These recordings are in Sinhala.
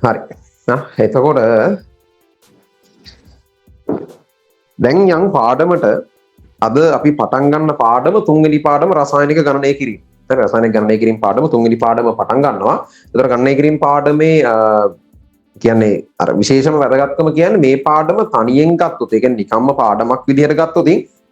හරි. එතකොට දැන් යම් පාඩමට අද අපි පටන් ගන්න පාඩම තුන්වෙනි පාඩම රසායනික ගණනය කිරීම. රසායනික ගණනය කිරීම පාඩම තුන්වෙනි පාඩම පටන් ගන්නවා. ඒතර ගණනය කිරීම පාඩමේ කියන්නේ අර විශේෂම වැදගත්කම කියන්නේ මේ පාඩම තනියෙන් ගත්තොත් ඒ කියන්නේ නිකම්ම පාඩමක් විදිහට ගත්තොත්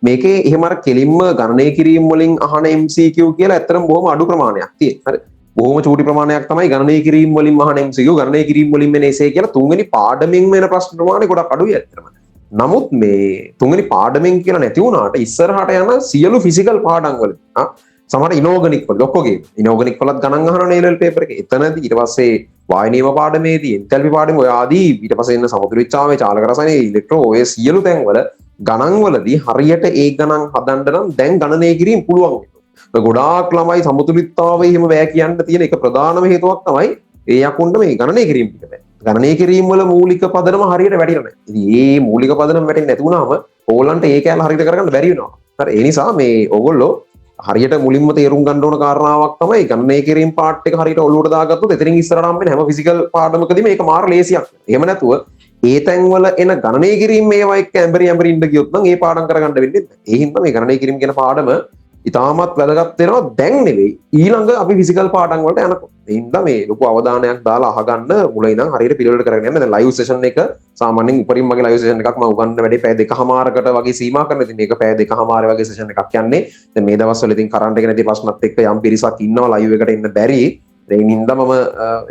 මේකේ එහෙම අර කෙලින්ම ගණනය කිරීම වලින් අහන MCQ කියලා ඇත්තටම බොහොම අඩු ප්‍රමාණයක් තියෙනවා. හරි. බොහොම චූටි ප්‍රමාණයක් තමයි ගණනය කිරීම වලින් අහන MCQ ගණනය කිරීම වලින් එන එසේ කියලා තුන්වෙනි පාඩමෙන් වෙන ප්‍රශ්න ප්‍රමාණය ගොඩක් අඩුයි ඇත්තටම. නමුත් මේ තුන්වෙනි පාඩමෙන් කියලා නැති වුණාට ඉස්සරහට යන සියලු ෆිසිකල් පාඩම් වල සමහර ඉනෝගනික් වල ඔක්කොගේ ඉනෝගනික් වලත් ගණන් අහනවා A level paper එකේ. එතනදී ඊට පස්සේ වායනීය පාඩමේදී එන්තැල්පි පාඩමේ ඔය ආදී ඊට පස්සේ එන සමුද්‍ර විද්‍යාවේ චාලක රසායනයේ ඉලෙක්ට්‍රෝ ඔය සියලු තැන් වල ගණන් වලදී හරියට ඒ ගණන් හදන්න නම් දැන් ගණනය කිරීම පුළුවන් වෙනවා. ගොඩාක් ළමයි සමුද්‍ර විද්‍යාවේ එහෙම බෑ කියන්න තියෙන එක ප්‍රධානම හේතුවක් තමයි ඒ යකුන්ට මේ ගණනය කිරීම පිට බෑ. ගණනය කිරීම වල මූලික පදනම හරියට වැටිලා නැහැ. ඉතින් මේ මූලික පදනම වැටෙන්නේ නැති වුණාම ඕගොල්ලන්ට ඒ කැලේ හරියට කරගන්න බැරි වෙනවා. හරි ඒ නිසා මේ ඕගොල්ලෝ හරියට මුලින්ම තේරුම් ගන්න ඕන කාරණාවක් තමයි ගණනය කිරීම පාර්ට් එක හරියට ඔලුවට දාගත්තොත් එතනින් ඉස්සරහට හම්බෙන හැම ෆිසිකල් පාඩමකදීම මේක මාර ලේසියක්. එහෙම නැතුව ඒ තැන්වල එන ගණනය කිරීම මේවා එක්ක ඇඹරි ඉන්න ගියොත් නම් ඒ පාඩම් කරගන්න වෙන්නේ නැහැ. ඒ හින්දා මේ ගණනය කිරීම කියන පාඩම ඉතාමත් වැදගත් වෙනවා දැන් නෙවෙයි ඊළඟ අපි ෆිසිකල් පාඩම් වලට යනකොට. ඒ හින්දා මේ ලොකු අවධානයක් දාලා අහගන්න මුලින් ඉඳන් හරියට පිළිවෙලට කරගෙන යන්න. දැන් ලයිව් සෙෂන් එක සාමාන්‍යයෙන් උපරිම මගේ ලයිව් සෙෂන් එකක් මම උගන්වන වැඩේ පැය දෙකමාරකට වගේ සීමා කරන. ඉතින් මේක පැය දෙකමාර වගේ සෙෂන් එකක් යන්නේ. දැන් මේ දවස්වල ඉතින් කරන්ට් එක නැති ප්‍රශ්නත් එක්ක යම් පිරිසක් ඉන්නවා ලයිව් එකට එන්න බැරි. ඒ හින්දා මම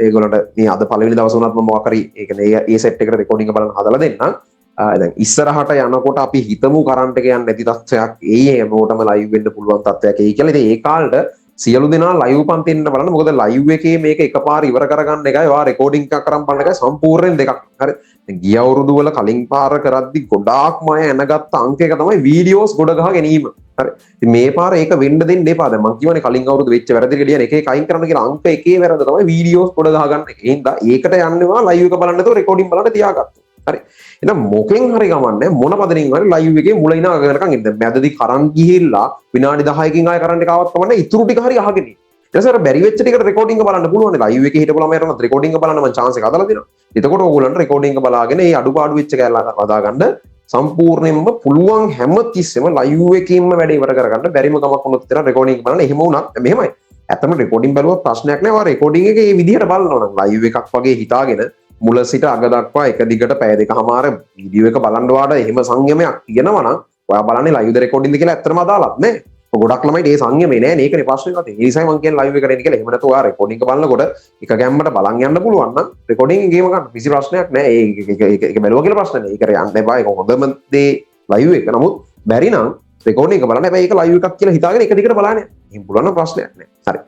ඒගොල්ලන්ට මේ අද පළවෙනි දවස් වුණත් මම මොකක් හරි ඒ කියන්නේ ඒ සෙට් එකට රෙකෝඩින් එක බලන්න හදලා දෙන්නම්. දැන් ඉස්සරහට යනකොට අපි හිතමු කරන්ට් එක යන්නේ නැති තත්ත්වයක් හැමෝටම ලයිව් වෙන්න පුළුවන් තත්ත්වයක් කියලා. ඉතින් ඒ කාලේට සියලු දෙනා ලයිව් පන්ති එන්න බලන්න. මොකද ලයිව් එකේ මේක එකපාර ඉවර කරගන්න එකයි ඔයා රෙකෝඩින් එකක් කරන් බලන එකයි සම්පූර්ණයෙන් දෙකක්. හරි. දැන් ගිය අවුරුදු වල කලින් පාර කරද්දි ගොඩාක්ම අය එනගත්ත අංක එක තමයි වීඩියෝස් ගොඩ ගහ ගැනීම. හරි. ඉතින් මේ පාර ඒක වෙන්න දෙන්න එපා. දැන් මම කියවනේ කලින් අවුරුදු වෙච්ච වැරදි ටික එක එක අයින් කරන්න කියලා අංක එකේ වැරද්ද තමයි වීඩියෝස් ගොඩ ගහ ගන්න එක. ඒ හින්දා ඒකට යන්නවා ලයිව් එක බලන්න නැතුව රෙකෝඩින් බලන්න තියාගත්තා. හරි. එහෙනම් මොකෙන් හරි ගමන්නේ මොන පදනින් හරි ලයිව් එකේ මුල ඉඳන් අගනකම් ඉන්න. මැදදී කරන් ගිහිල්ලා විනාඩි 10කින් ආය කරන්ට් එක ආවත් කමන්නේ ඉතුරු ටික හරි අහගෙන ඉන්න. ඊට පස්සේ අර බැරි වෙච්ච ටිකට රෙකෝඩින් එක බලන්න පුළුවන්. ලයිව් එකේ හිටපු ළමයට රෙකෝඩින් එක බලන්න මම chance එක හදලා දෙනවා. එතකොට ඕගොල්ලන්ට රෙකෝඩින් එක බලාගෙන මේ අඩුපාඩු වෙච්ච කැලල හදා ගන්න සම්පූර්ණයෙන්ම පුළුවන් හැම තිස්සෙම ලයිව් එකකින්ම වැඩ ඉවර කරගන්න බැරිම කමක් වුණොත් විතර රෙකෝඩින් එක බලන්න. එහෙම වුණත් මෙහෙමයි. ඇත්තම රෙකෝඩින් බැලුවත් ප්‍රශ්නයක් නෑ. ඔයා රෙකෝඩින් එකේ මේ විදිහට බලනවා නම් ලයිව් එකක් වගේ හිතාගෙන මුල සිට අග දක්වා එක දිගට පැය දෙකමාර වීඩියෝ එක බලන්න වාට එහෙම සංයමයක් තියෙනවා නම් ඔයා බලන්නේ ලයිව් ද රෙකෝඩින්ද කියලා ඇත්තටම අදාළත් නෑ. ගොඩක් ළමයිට ඒ සංයමේ නෑ. මේකනේ ප්‍රශ්නේ නැත්තේ. ඒ නිසා මම කියන්නේ ලයිව් එකට එන්න කියලා. එහෙම නැත්නම් ඔයා රෙකෝඩින් එක බලනකොට එක ගැම්මට බලන් යන්න පුළුවන් නම් රෙකෝඩින් එකේම ගන්න කිසි ප්‍රශ්නයක් නෑ. ඒක බැලුවා කියලා ප්‍රශ්න නෑ. ඒකට යන්න එපා. ඒක හොඳම දේ ලයිව් එක. නමුත් බැරි නම් රෙකෝඩින් එක බලන්න. හැබැයි ඒක ලයිව් එකක් කියලා හිතාගෙන එක දිගට බලන්න. එහෙම පුළුවන් නම් ප්‍රශ්නයක් නෑ. හරි.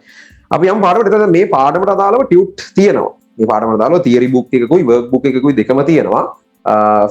අපි යම් පාඩමකට එතන මේ පාඩමට අදාළව ටියුට් තියෙනවා. මේ පාඩමට දාලා තියරි බුක් එකකුයි වර්ක් බුක් එකකුයි දෙකම තියෙනවා.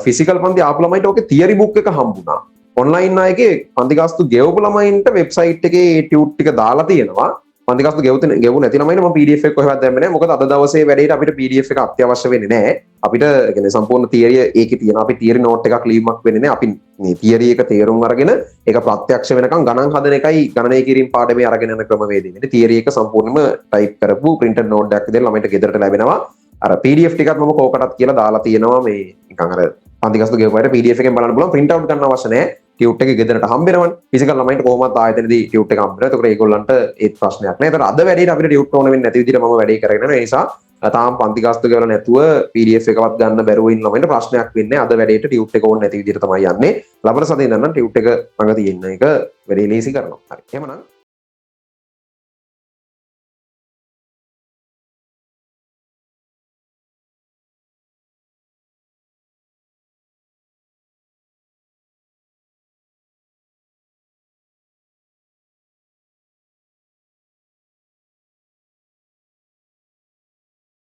ෆිසිකල් පන්ති ආපු ළමයිට ඔකේ තියරි බුක් එක හම්බුණා. ඔන්ලයින් අයගේ පන්ති ගාස්තු ගෙවපු ළමයින්ට වෙබ්සයිට් එකේ ටියුට් ටික දාලා තියෙනවා. පන්ති ගාස්තු ගෙවු නැති ළමයින්ට මම PDF එක කොහෙවත් දැම්මේ නැහැ. මොකද අද දවසේ වැඩේට අපිට PDF එක අත්‍යවශ්‍ය වෙන්නේ නැහැ. අපිට කියන්නේ සම්පූර්ණ තියරි ඒකේ තියෙන අපි තියරි නෝට් එකක් ලියීමක් වෙන්නේ නැහැ. අපි මේ තියරි එක තේරුම් අරගෙන ඒක ප්‍රත්‍යක්ෂ වෙනකන් ගණන් හදන එකයි ගණනය කිරීම පාඩමේ අරගෙන යන ක්‍රමවේදය. මේ තියරි එක සම්පූර්ණයෙන්ම ටයිප් කරපු printed note එකක් විදිහට ළමයිට ගෙදරට ලැබෙනවා. අර PDF ටිකත් මම කෝකටත් කියලා දාලා තියෙනවා. මේ නිකන් අර පන්තිගස්තු ගෙවපුවාට PDF එකෙන් බලන්න පුළුවන්. print out ගන්න අවශ්‍ය නැහැ. ටියුට් එක ගෙදරට හම්බෙනවනේ. ෆිසිකල් ළමයින්ට කොහොමවත් ආයතනයේදී ටියුට් එක හම්බෙනවා. ඒකට ඒගොල්ලන්ට ඒත් ප්‍රශ්නයක් නැහැ. ඒතර අද වැඩේට අපිට ටියුට් ඕන වෙන්නේ නැති විදිහට මම වැඩේ කරගෙන යනවා. ඒ නිසා තාම පන්තිගස්තු ගෙවලා නැතුව PDF එකවත් ගන්න බැරුව ඉන්න ළමයින්ට ප්‍රශ්නයක් වෙන්නේ නැහැ. අද වැඩේට ටියුට් එක ඕන නැති විදිහට තමයි යන්නේ. ලබන සතියේ ඉඳන් නම් ටියුට් එක ළඟ තියෙන එක වැඩේ ලේසි කරනවා. හරි. එහෙමනම්